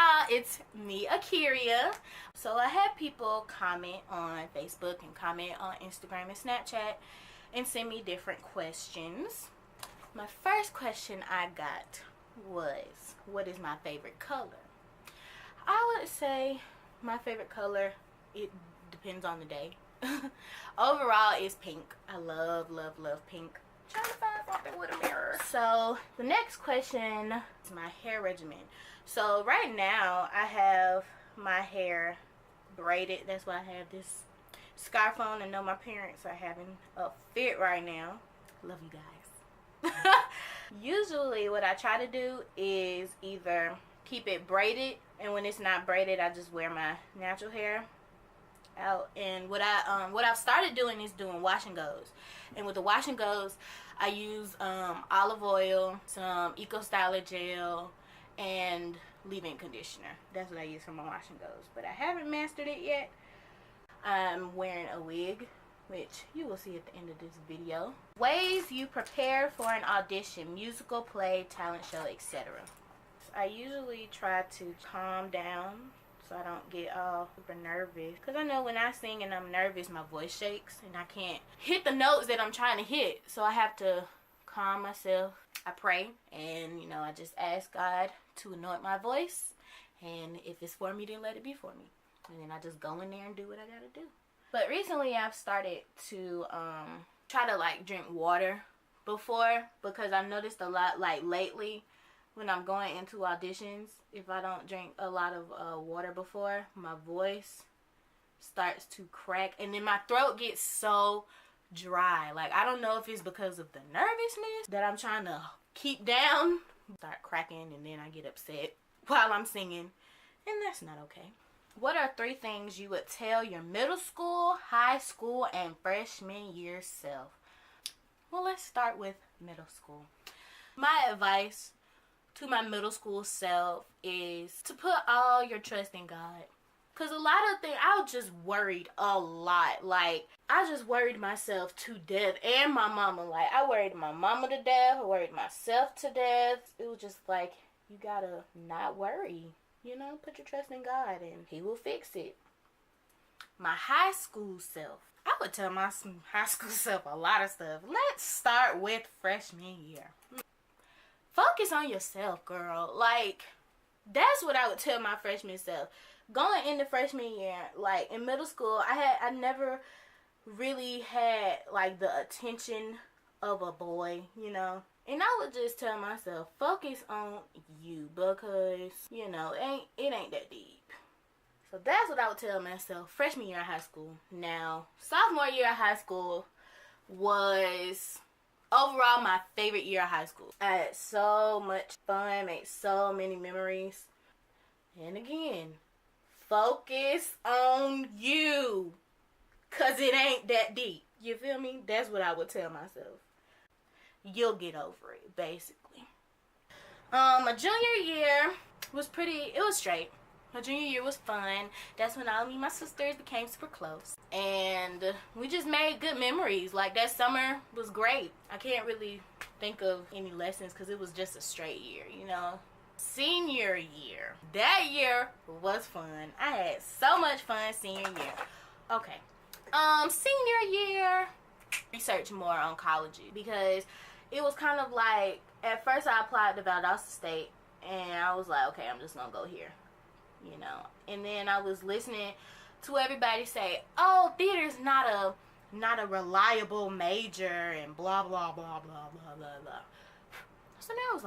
y'all, it's me, Akeria. So I had people comment on Facebook and comment on Instagram and Snapchat and send me different questions. My first question I got was, what is my favorite color? I would say my favorite color, it depends on the day. Overall, is pink. I love pink. Trying to find something with a mirror. So the next question is my hair regimen. So right now I have my hair braided. That's why I have this scarf on. I know my parents are having a fit right now. Love you guys. Usually what I try to do is either keep it braided, and when it's not braided I just wear my natural hair out. And what I've started doing is doing wash and goes. And with the wash and goes, I use olive oil, some Eco Styler gel, and leave-in conditioner. That's what I use for my wash and goes. But I haven't mastered it yet. I'm wearing a wig, which you will see at the end of this video. Ways you prepare for an audition, musical, play, talent show, etc. I usually try to calm down so I don't get all super nervous, because I know when I sing and I'm nervous, my voice shakes and I can't hit the notes that I'm trying to hit. So I have to calm myself. I pray, and I just ask God to anoint my voice, and if it's for me, then let it be for me, and then I just go in there and do what I gotta do. But recently I've started to try to drink water before, because I've noticed a lot lately when I'm going into auditions, if I don't drink a lot of water before, my voice starts to crack, and then my throat gets so dry. I don't know if it's because of the nervousness that I'm trying to keep down, start cracking, and then I get upset while I'm singing, and that's not okay. What are 3 things you would tell your middle school, high school, and freshman year self? Well, let's start with middle school. My advice to my middle school self is to put all your trust in God. Because a lot of things, I was just worried a lot. I just worried myself to death, and my mama. I worried my mama to death. I worried myself to death. It was just you gotta not worry. Put your trust in God, and He will fix it. My high school self, I would tell my high school self a lot of stuff. Let's start with freshman year. Focus on yourself, girl. That's what I would tell my freshman self. Going into freshman year, in middle school, I never really had the attention of a boy, and I would just tell myself, focus on you, because it ain't that deep. So that's what I would tell myself freshman year of high school. Now, sophomore year of high school was overall my favorite year of high school. I had so much fun, made so many memories. And again, focus on you, because it ain't that deep. You feel me? That's what I would tell myself. You'll get over it, basically. My junior year was it was straight. My junior year was fun. That's when all me and my sisters became super close. And we just made good memories. That summer was great. I can't really think of any lessons because it was just a straight year, Senior year. That year was fun. I had so much fun senior year. Okay. Senior year, research more on colleges, because it was kind of at first I applied to Valdosta State, and I was okay, I'm just gonna go here, and then I was listening to everybody say, oh, theater's not a reliable major, and blah blah blah blah blah blah blah. So then I was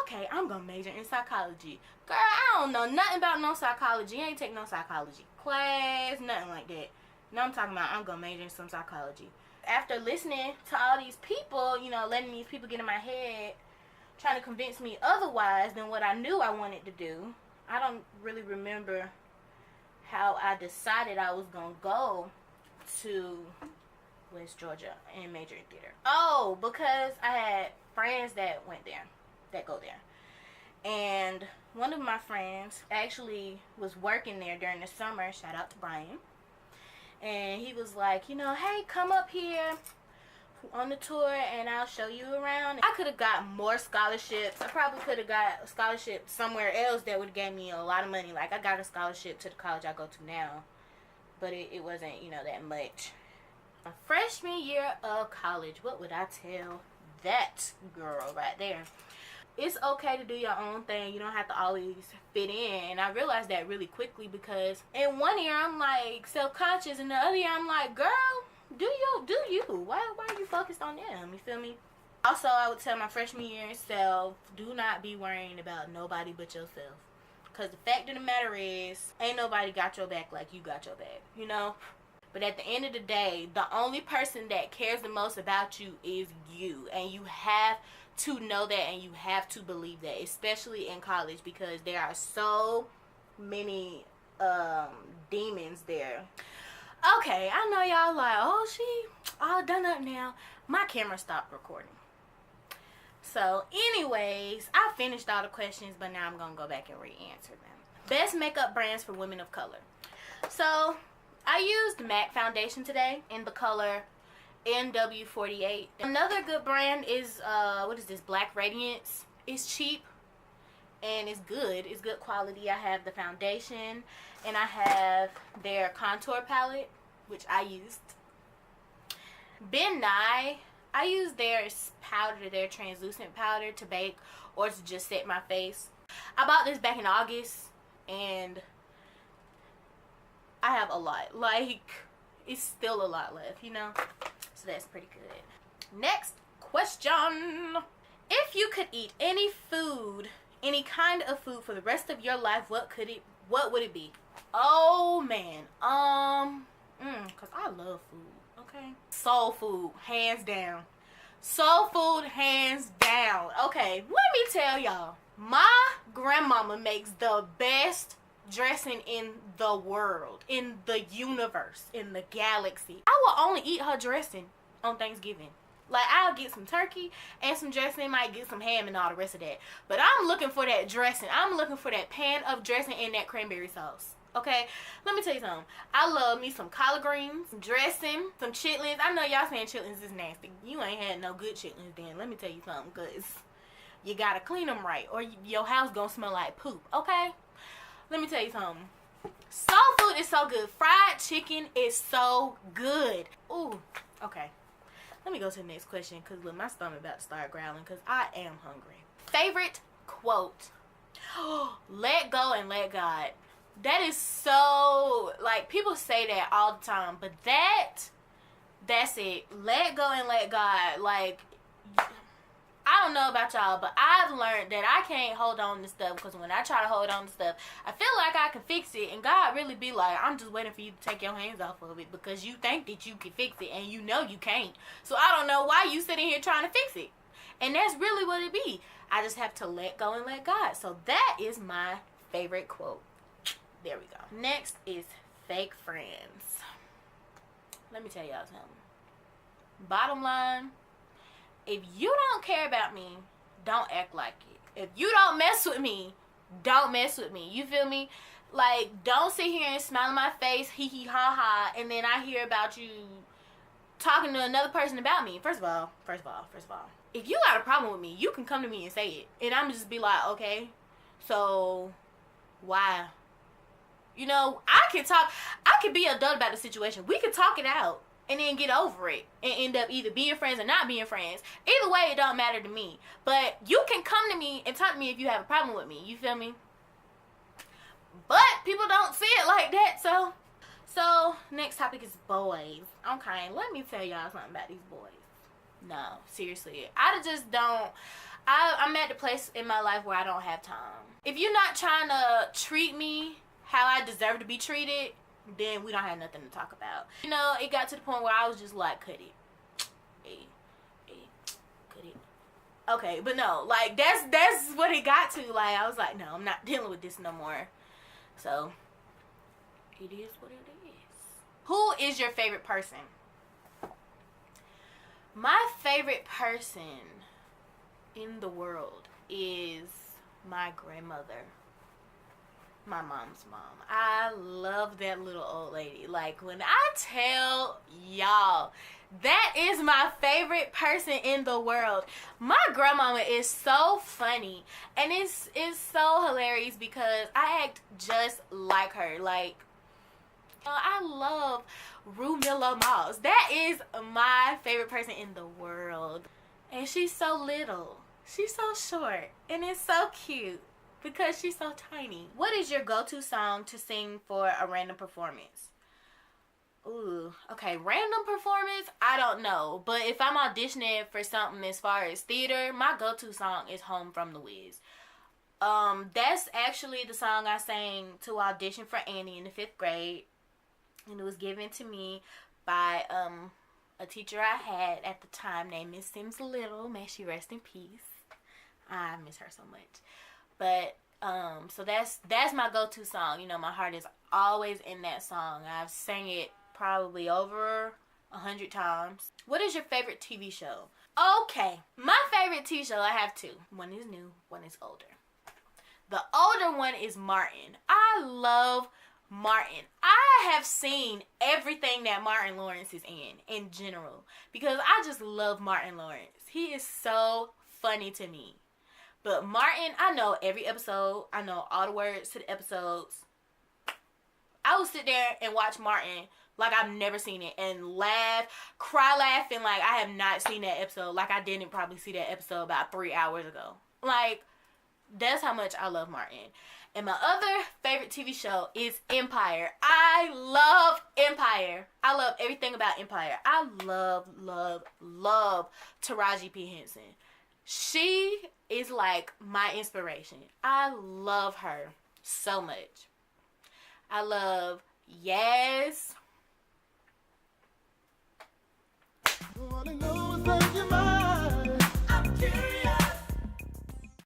okay, I'm gonna major in psychology. Girl, I don't know nothing about no psychology. I ain't take no psychology class, nothing like that. No, I'm talking about I'm gonna major in some psychology. After listening to all these people, letting these people get in my head, trying to convince me otherwise than what I knew I wanted to do, I don't really remember how I decided I was gonna go to West Georgia and major in theater. Oh, because I had friends that went there, that go there. And one of my friends actually was working there during the summer. Shout out to Brian. And he was hey, come up here on the tour and I'll show you around. I could have got more scholarships. I probably could have got a scholarship somewhere else that would have gave me a lot of money. Like, I got a scholarship to the college I go to now, but it wasn't, you know, that much. My freshman year of college, what would I tell that girl right there? It's okay to do your own thing. You don't have to always fit in. And I realized that really quickly, because in one year I'm like self-conscious, and the other year I'm like, girl, do you. Why are you focused on them? You feel me? Also, I would tell my freshman year self, do not be worrying about nobody but yourself. Because the fact of the matter is, ain't nobody got your back like you got your back, you know? But at the end of the day, the only person that cares the most about you is you. And you have to know that, and you have to believe that, especially in college, because there are so many demons there. Okay, I know y'all like, oh, she all done up now. My camera stopped recording. So anyways, I finished all the questions, but now I'm gonna go back and re-answer them. Best makeup brands for women of color. So I used MAC foundation today in the color NW48. Another good brand is what is this, Black Radiance. It's cheap and it's good. It's good quality. I have the foundation and I have their contour palette, which I used. Ben Nye, I use their powder, their translucent powder, to bake or to just set my face. I bought this back in August and I have a lot. Like, it's still a lot left, you know? So that's pretty good. Next question. If you could eat any food, any kind of food for the rest of your life, what would it be? Oh man. Cause I love food, okay? Soul food, hands down. Soul food, hands down. Okay, let me tell y'all. My grandmama makes the best dressing in the world, in the universe, in the galaxy. I will only eat her dressing on Thanksgiving. Like, I'll get some turkey and some dressing, might get some ham and all the rest of that. But I'm looking for that dressing. I'm looking for that pan of dressing and that cranberry sauce. Okay? Let me tell you something. I love me some collard greens, some dressing, some chitlins. I know y'all saying chitlins is nasty. You ain't had no good chitlins then. Let me tell you something, because you gotta clean them right, or your house gonna smell like poop. Okay? Let me tell you something. Soul food is so good. Fried chicken is so good. Ooh, okay. Let me go to the next question, because look, my stomach about to start growling, because I am hungry. Favorite quote. Let go and let God. That is so, like, people say that all the time, but that's it. Let go and let God. Like, I don't know about y'all, but I've learned that I can't hold on to stuff, because when I try to hold on to stuff, I feel like I can fix it, and God really be like, I'm just waiting for you to take your hands off of it, because you think that you can fix it, and you know you can't. So I don't know why you sitting here trying to fix it. And that's really what it be. I just have to let go and let God. So that is my favorite quote. There we go. Next is fake friends. Let me tell y'all something. Bottom line, if you don't care about me, don't act like it. If you don't mess with me, don't mess with me. You feel me? Like, don't sit here and smile in my face, hee hee ha ha, and then I hear about you talking to another person about me. First of all, if you got a problem with me, you can come to me and say it. And I'm just be like, okay, so why? You know, I can be adult about the situation. We can talk it out and then get over it and end up either being friends or not being friends. Either way, it don't matter to me. But you can come to me and talk to me if you have a problem with me. You feel me? But people don't see it like that. So next topic is boys. Okay, let me tell y'all something about these boys. No, seriously. I just don't. I'm at the place in my life where I don't have time. If you're not trying to treat me how I deserve to be treated, then we don't have nothing to talk about. You know, it got to the point where I was just like, cut it. Hey, cut it. Okay, but no, like, that's what it got to. Like, I was like, no, I'm not dealing with this no more. So, it is what it is. Who is your favorite person? My favorite person in the world is my grandmother. my mom's mom. I love that little old lady. Like, when I tell y'all, that is my favorite person in the world. My grandmama is so funny, and it's so hilarious because I act just like her. Like, I love Rumilla Moss. That is my favorite person in the world. And she's so little. She's so short. And it's so cute because she's so tiny. What is your go-to song to sing for a random performance? Ooh, okay, random performance, I don't know. But if I'm auditioning for something as far as theater, my go-to song is Home from the Wiz. That's actually the song I sang to audition for Annie in the 5th grade. And it was given to me by a teacher I had at the time named Miss Sims Little. May she rest in peace. I miss her so much. But so that's my go-to song. You know, my heart is always in that song. I've sang it probably over 100 times. What is your favorite TV show? Okay, my favorite TV show, I have two. One is new, one is older. The older one is Martin. I love Martin. I have seen everything that Martin Lawrence is in general, because I just love Martin Lawrence. He is so funny to me. But Martin, I know every episode. I know all the words to the episodes. I will sit there and watch Martin like I've never seen it and laugh, cry laughing like I have not seen that episode, like I didn't probably see that episode about 3 hours ago. Like, that's how much I love Martin. And my other favorite TV show is Empire. I love Empire. I love everything about Empire. I love Taraji P. Henson. She is like my inspiration. I love her so much. I love Yaz.